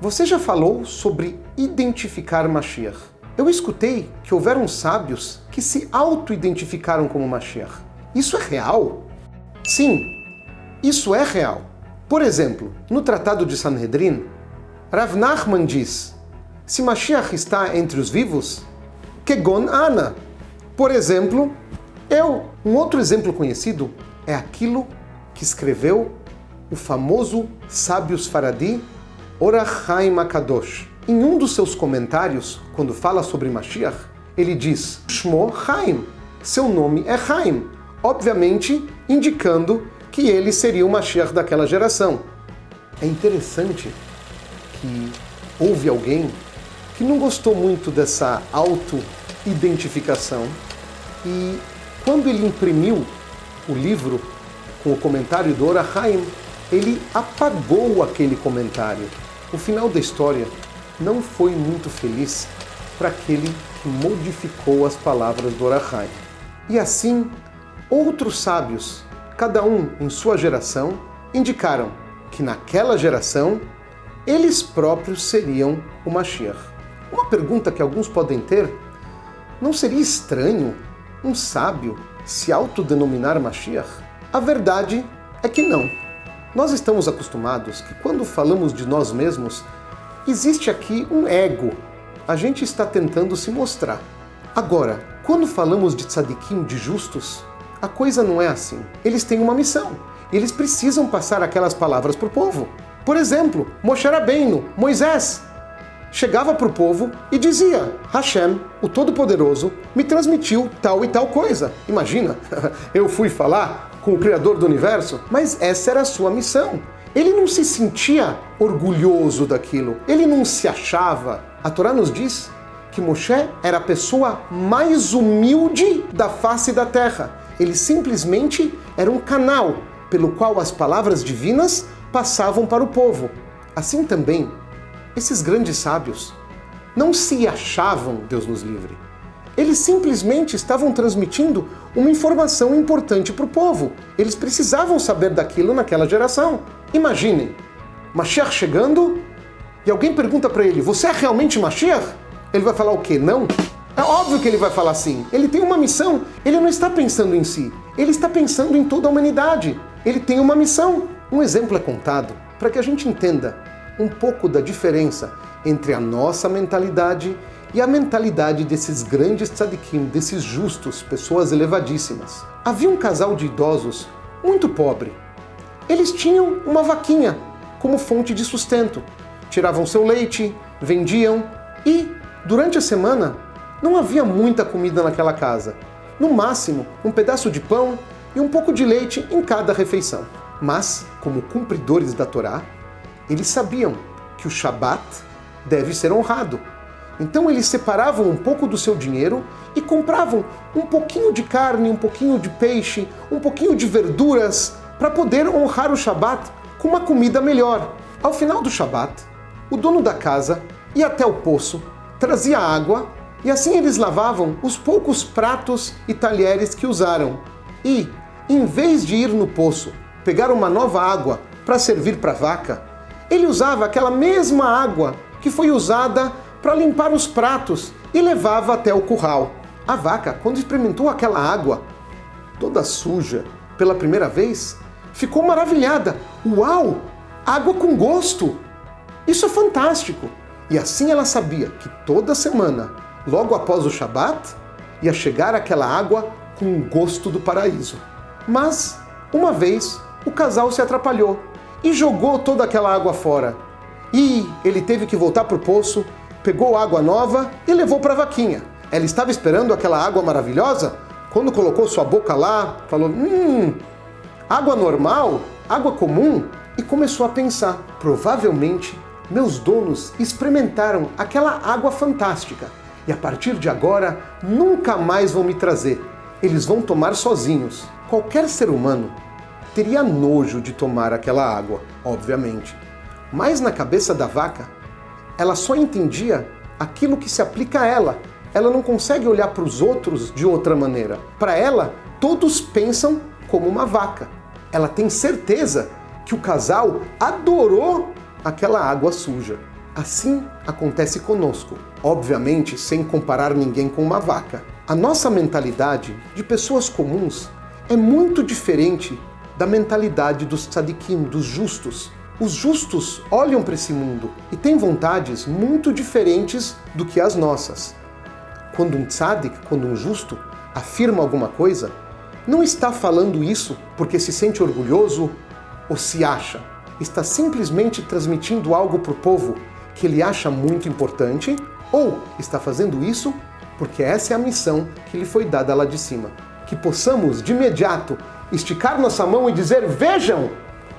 Você já falou sobre identificar Mashiach. Eu escutei que houveram sábios que se auto-identificaram como Mashiach. Isso é real? Sim, isso é real. Por exemplo, no Tratado de Sanhedrin, Rav Nachman diz: se Mashiach está entre os vivos, Kegon Ana. Por exemplo, eu. Um outro exemplo conhecido é aquilo que escreveu o famoso sábio Sfaradi, Orach Chaim HaKadosh. Em um dos seus comentários, quando fala sobre Mashiach, ele diz: Shmo Chaim, seu nome é Chaim, obviamente indicando que ele seria o Mashiach daquela geração. É interessante que houve alguém que não gostou muito dessa auto-identificação e quando ele imprimiu o livro com o comentário do Orach Chaim, ele apagou aquele comentário. O final da história não foi muito feliz para aquele que modificou as palavras do Orach Chaim. E assim, outros sábios, cada um em sua geração, indicaram que naquela geração eles próprios seriam o Mashiach. Uma pergunta que alguns podem ter: não seria estranho um sábio se autodenominar Mashiach? A verdade é que não. Nós estamos acostumados que quando falamos de nós mesmos, existe aqui um ego. A gente está tentando se mostrar. Agora, quando falamos de tzadikim, de justos, a coisa não é assim. Eles têm uma missão. Eles precisam passar aquelas palavras para o povo. Por exemplo, Moshe Rabbeinu, Moisés, chegava para o povo e dizia: Hashem, o Todo-Poderoso, me transmitiu tal e tal coisa. Imagina, eu fui falar com o Criador do Universo, mas essa era a sua missão. Ele não se sentia orgulhoso daquilo, ele não se achava. A Torá nos diz que Moshe era a pessoa mais humilde da face da terra. Ele simplesmente era um canal pelo qual as palavras divinas passavam para o povo. Assim também, esses grandes sábios não se achavam, Deus nos livre. Eles simplesmente estavam transmitindo uma informação importante para o povo. Eles precisavam saber daquilo naquela geração. Imaginem, Mashiach chegando e alguém pergunta para ele: você é realmente Mashiach? Ele vai falar o quê? Não? É óbvio que ele vai falar sim. Ele tem uma missão. Ele não está pensando em si. Ele está pensando em toda a humanidade. Ele tem uma missão. Um exemplo é contado para que a gente entenda um pouco da diferença entre a nossa mentalidade e a mentalidade desses grandes tzadikim, desses justos, pessoas elevadíssimas. Havia um casal de idosos muito pobre. Eles tinham uma vaquinha como fonte de sustento. Tiravam seu leite, vendiam e, durante a semana, não havia muita comida naquela casa. No máximo, um pedaço de pão e um pouco de leite em cada refeição. Mas, como cumpridores da Torá, eles sabiam que o Shabat deve ser honrado. Então eles separavam um pouco do seu dinheiro e compravam um pouquinho de carne, um pouquinho de peixe, um pouquinho de verduras para poder honrar o Shabat com uma comida melhor. Ao final do Shabat, o dono da casa ia até o poço, trazia água e assim eles lavavam os poucos pratos e talheres que usaram. E, em vez de ir no poço pegar uma nova água para servir para a vaca, ele usava aquela mesma água que foi usada para limpar os pratos e levava até o curral. A vaca, quando experimentou aquela água toda suja pela primeira vez, ficou maravilhada. Uau! Água com gosto! Isso é fantástico! E assim ela sabia que toda semana, logo após o Shabat, ia chegar aquela água com o gosto do paraíso. Mas, uma vez, o casal se atrapalhou e jogou toda aquela água fora. E ele teve que voltar para o poço, pegou água nova e levou para a vaquinha. Ela estava esperando aquela água maravilhosa. Quando colocou sua boca lá, falou: água normal? Água comum? E começou a pensar: provavelmente meus donos experimentaram aquela água fantástica e a partir de agora nunca mais vão me trazer. Eles vão tomar sozinhos. Qualquer ser humano teria nojo de tomar aquela água, obviamente. Mas na cabeça da vaca, ela só entendia aquilo que se aplica a ela. Ela não consegue olhar para os outros de outra maneira. Para ela, todos pensam como uma vaca. Ela tem certeza que o casal adorou aquela água suja. Assim acontece conosco, obviamente sem comparar ninguém com uma vaca. A nossa mentalidade de pessoas comuns é muito diferente da mentalidade dos tzadikim, dos justos. Os justos olham para esse mundo e têm vontades muito diferentes do que as nossas. Quando um tzadik, quando um justo, afirma alguma coisa, não está falando isso porque se sente orgulhoso ou se acha. Está simplesmente transmitindo algo para o povo que ele acha muito importante, ou está fazendo isso porque essa é a missão que lhe foi dada lá de cima. Que possamos, de imediato, esticar nossa mão e dizer: vejam,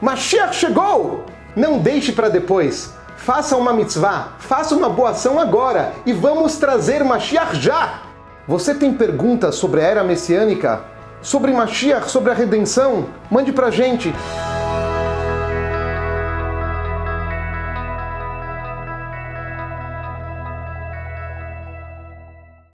Mashiach chegou! Não deixe para depois. Faça uma mitzvah, faça uma boa ação agora e vamos trazer Mashiach já! Você tem perguntas sobre a era messiânica? Sobre Mashiach, sobre a redenção? Mande pra gente!